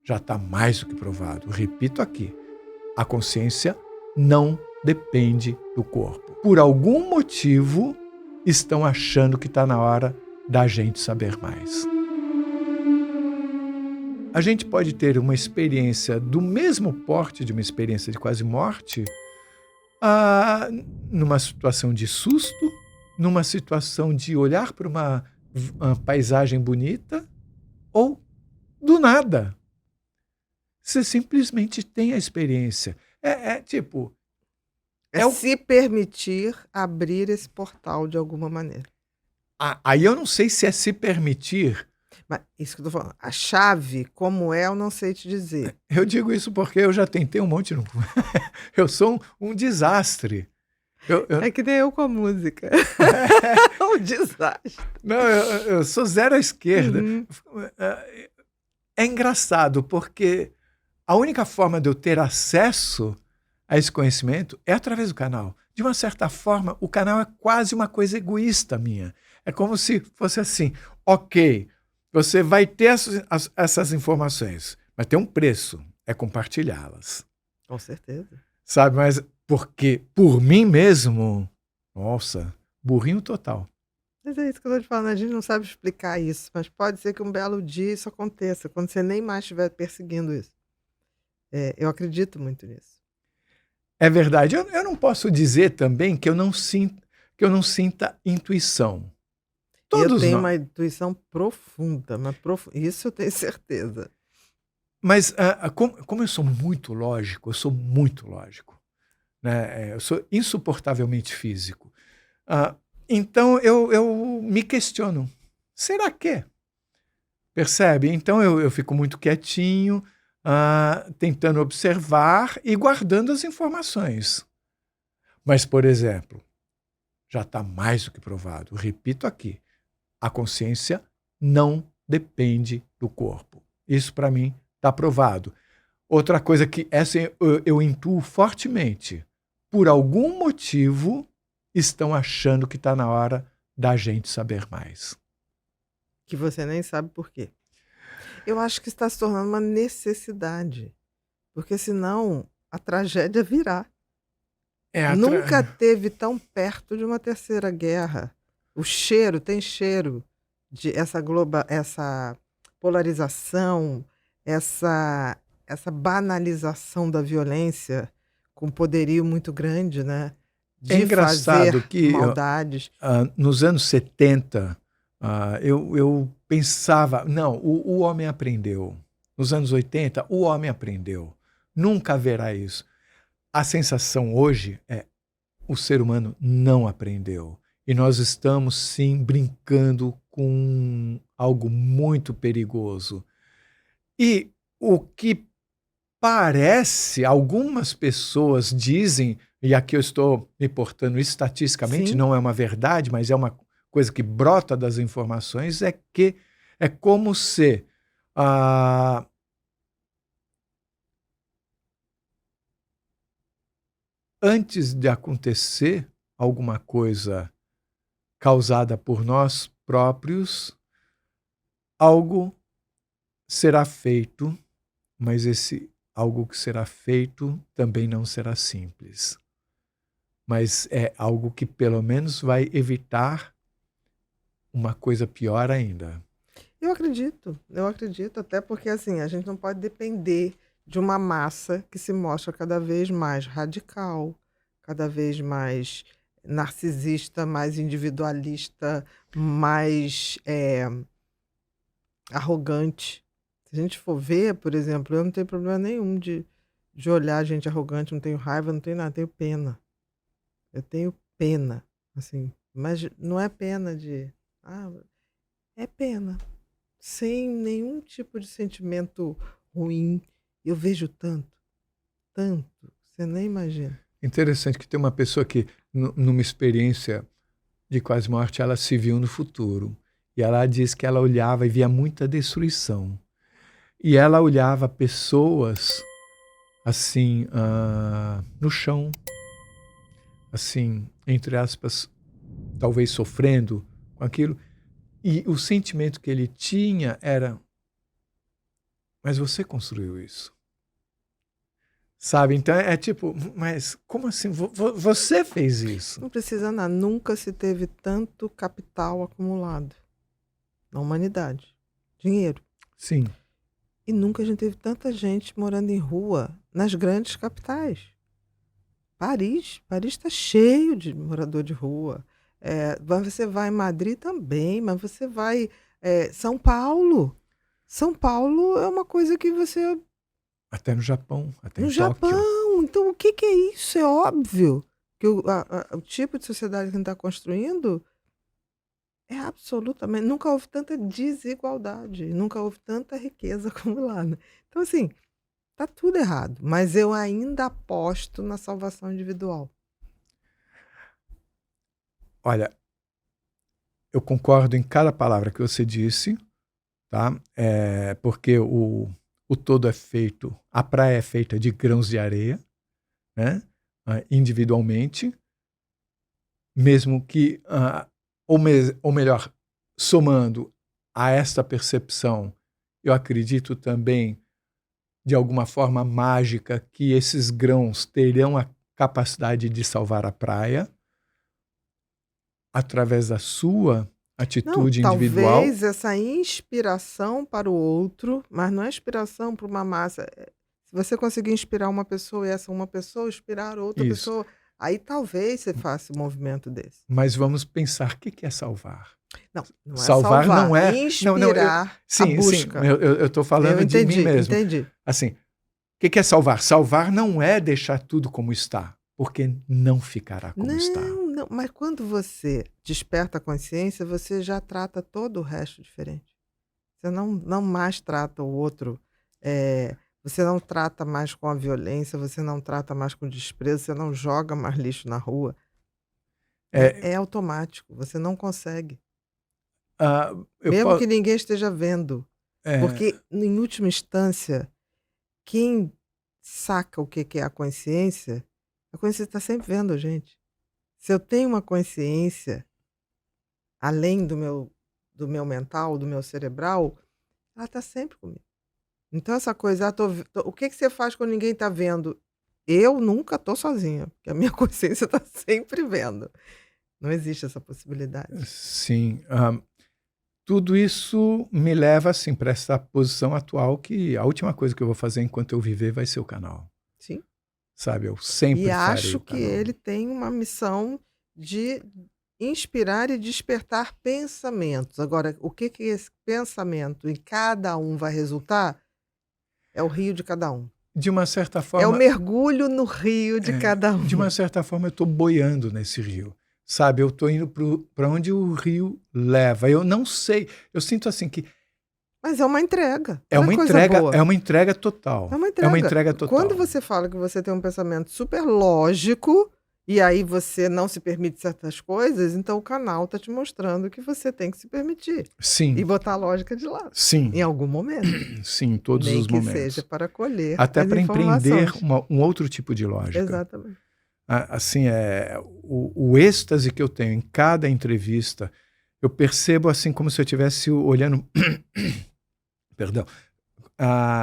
já está mais do que provado. Repito aqui, a consciência não depende do corpo. Por algum motivo, estão achando que está na hora da gente saber mais. A gente pode ter uma experiência do mesmo porte de uma experiência de quase morte, numa situação de susto, numa situação de olhar para uma paisagem bonita, ou do nada. Você simplesmente tem a experiência. Tipo... se permitir abrir esse portal de alguma maneira. Aí eu não sei se é se permitir. Mas isso que eu tô falando. A chave, como é, eu não sei te dizer. Eu digo isso porque eu já tentei um monte. Eu sou um desastre. É que nem eu com a música. Um desastre. Não, eu sou zero à esquerda. Uhum. É engraçado, porque a única forma de eu ter acesso a esse conhecimento é através do canal. De uma certa forma, o canal é quase uma coisa egoísta minha. É como se fosse assim, ok, você vai ter essas informações, mas tem um preço, é compartilhá-las. Com certeza. Sabe, mas porque por mim mesmo, nossa, burrinho total. Mas é isso que eu tô te falando, a gente não sabe explicar isso, mas pode ser que um belo dia isso aconteça, quando você nem mais estiver perseguindo isso. Eu acredito muito nisso. É verdade. Eu não posso dizer também que eu não sinta intuição. Eu tenho uma intuição profunda, isso eu tenho certeza. Mas como eu sou muito lógico, né? Eu sou insuportavelmente físico. Então eu me questiono. Será que? Percebe? Então eu fico muito quietinho, tentando observar e guardando as informações. Mas, por exemplo, já está mais do que provado. Repito aqui, a consciência não depende do corpo. Isso, para mim, está provado. Outra coisa que essa eu intuo fortemente. Por algum motivo, estão achando que está na hora da gente saber mais. Que você nem sabe por quê. Eu acho que está se tornando uma necessidade. Porque senão a tragédia virá. Nunca teve tão perto de uma terceira guerra. Tem cheiro de essa polarização, essa banalização da violência com poderio muito grande, né? É engraçado fazer que maldades. Nos anos 70, eu pensava, não, o homem aprendeu. Nos anos 80, o homem aprendeu. Nunca haverá isso. A sensação hoje é o ser humano não aprendeu. E nós estamos, sim, brincando com algo muito perigoso. E o que parece, algumas pessoas dizem, e aqui eu estou me portando estatisticamente, Sim. não é uma verdade, mas é uma coisa que brota das informações, é que é como se antes de acontecer alguma coisa causada por nós próprios, algo será feito, mas esse algo que será feito também não será simples. Mas é algo que pelo menos vai evitar uma coisa pior ainda. Eu acredito, até porque assim, a gente não pode depender de uma massa que se mostra cada vez mais radical, cada vez mais narcisista, mais individualista, mais arrogante. Se a gente for ver, por exemplo, eu não tenho problema nenhum de olhar gente arrogante, não tenho raiva, não tenho nada, tenho pena. Eu tenho pena, assim, mas não é pena de... é pena. Sem nenhum tipo de sentimento ruim. Eu vejo tanto, você nem imagina. Interessante que tem uma pessoa que, numa experiência de quase morte, ela se viu no futuro. E ela diz que ela olhava e via muita destruição. E ela olhava pessoas, assim, no chão, assim, entre aspas, talvez sofrendo com aquilo. E o sentimento que ele tinha era: mas você construiu isso. Sabe? Então é tipo, mas como assim? Você fez isso. Não precisa nada. Nunca se teve tanto capital acumulado na humanidade. Dinheiro. Sim. E nunca a gente teve tanta gente morando em rua nas grandes capitais. Paris está cheio de morador de rua. Você vai em Madrid também, mas você vai... São Paulo. São Paulo é uma coisa que você... Até no Japão, até No em Tóquio. Japão. Então, o que é isso? É óbvio que o tipo de sociedade que a gente está construindo é absolutamente... Nunca houve tanta desigualdade, nunca houve tanta riqueza acumulada. Então, assim, tá tudo errado. Mas eu ainda aposto na salvação individual. Olha, eu concordo em cada palavra que você disse, tá? Porque o todo é feito, a praia é feita de grãos de areia, né? Individualmente, mesmo que, ou melhor, somando a esta percepção, eu acredito também, de alguma forma mágica, que esses grãos terão a capacidade de salvar a praia através da sua atitude individual. Talvez essa inspiração para o outro, mas não é inspiração para uma massa. Se você conseguir inspirar uma pessoa e essa uma pessoa inspirar outra Isso. pessoa, aí talvez você faça um movimento desse. Mas vamos pensar, o que é salvar? Não é Salvar não é... inspirar a busca. Sim, eu estou falando de mim mesmo. Entendi. Assim, o que é salvar? Salvar não é deixar tudo como está, porque não ficará como está. Não, mas quando você desperta a consciência, você já trata todo o resto diferente. Você não mais trata o outro, você não trata mais com a violência, você não trata mais com desprezo, você não joga mais lixo na rua. É automático, você não consegue. Mesmo que ninguém esteja vendo. Porque, em última instância, quem saca o que é a consciência está sempre vendo a gente. Se eu tenho uma consciência além do meu mental, do meu cerebral, ela está sempre comigo. Então essa coisa, o que você faz quando ninguém está vendo? Eu nunca estou sozinha, porque a minha consciência está sempre vendo. Não existe essa possibilidade. Sim. Tudo isso me leva assim, para essa posição atual, que a última coisa que eu vou fazer enquanto eu viver vai ser o canal. Sim. Sabe, eu sempre E farei acho o que canal. ele tem uma missão de inspirar e despertar pensamentos. Agora, o que esse pensamento em cada um vai resultar é o rio de cada um. De uma certa forma... É o mergulho no rio de cada um. De uma certa forma, eu estou boiando nesse rio. Sabe, eu estou indo para onde o rio leva. Eu não sei, eu sinto assim que... Mas é uma entrega. É uma entrega total. É uma entrega. É uma entrega total. Quando você fala que você tem um pensamento super lógico, e aí você não se permite certas coisas, então o canal está te mostrando que você tem que se permitir. Sim. E botar a lógica de lado. Sim. Em algum momento. Sim, em todos Nem os que momentos. seja para colher até as para empreender informações. um outro tipo de lógica. Exatamente. Assim, o êxtase que eu tenho em cada entrevista, eu percebo assim como se eu estivesse olhando... Perdão.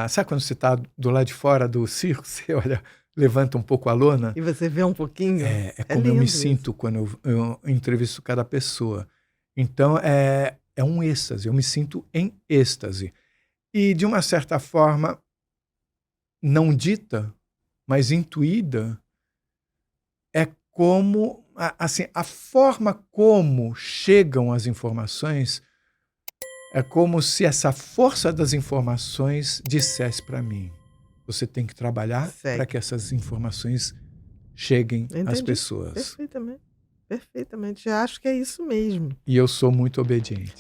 Sabe quando você está do lado de fora do circo, você olha, levanta um pouco a lona? E você vê um pouquinho? É como eu me sinto isso. quando eu entrevisto cada pessoa. Então, é um êxtase, eu me sinto em êxtase. E, de uma certa forma, não dita, mas intuída, é como, assim, a forma como chegam as informações é como se essa força das informações dissesse para mim: você tem que trabalhar para que essas informações cheguem às pessoas. Perfeitamente. Perfeitamente. Eu acho que é isso mesmo. E eu sou muito obediente.